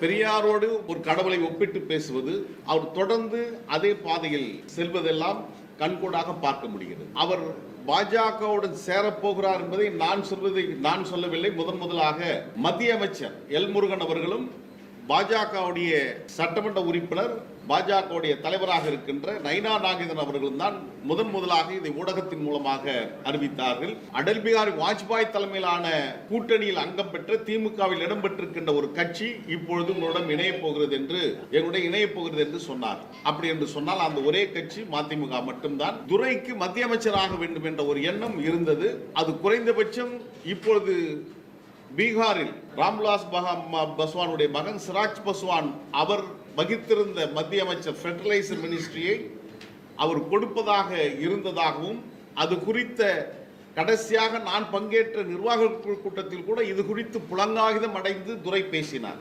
பெரியாரோடு ஒரு கடவுளை ஒப்பிட்டு பேசுவது, அவர் தொடர்ந்து அதே பாதையில் செல்வதெல்லாம் கண்கூடாக பார்க்க முடிகிறது. அவர் பாஜகவுடன் சேரப்போகிறார் என்பதை நான் சொல்லவில்லை. முதலாக மத்திய அமைச்சர் எல் முருகன் அவர்களும் பாஜகவுடைய சட்டமன்ற உறுப்பினர், பாஜகவுடைய தலைவராக இருக்கின்ற நயினா நாகேந்திரன் அவர்களும் தான் முதலாக இதை ஊடகத்தின் மூலமாக அறிவித்தார்கள். அடல் பிகாரி வாஜ்பாய் தலைமையிலான கூட்டணியில் அங்கம் பெற்ற திமுகவில் இடம்பெற்றிருக்கின்ற ஒரு கட்சி இப்பொழுது உங்களுடன் இணையப் போகிறது என்று சொன்னார். அப்படி என்று சொன்னால் அந்த ஒரே கட்சி மதிமுக மட்டும்தான். துரைக்கு மத்திய அமைச்சராக வேண்டும் என்ற ஒரு எண்ணம் இருந்தது. அது குறைந்தபட்சம் இப்பொழுது பீகாரில் ராம்விலாஸ் பாஸ்வானுடைய மகன் சிராஜ் பாஸ்வான் அவர் வகித்திருந்த மத்திய அமைச்சர் ஃபெர்டிலைசர் மினிஸ்ட்ரியை அவர் கொடுப்பதாக இருந்ததாகவும், அது குறித்த கடைசியாக நான் பங்கேற்ற நிர்வாக கூட்டத்தில் கூட இது குறித்து புலங்காகிதம் அடைந்து துரை பேசினார்.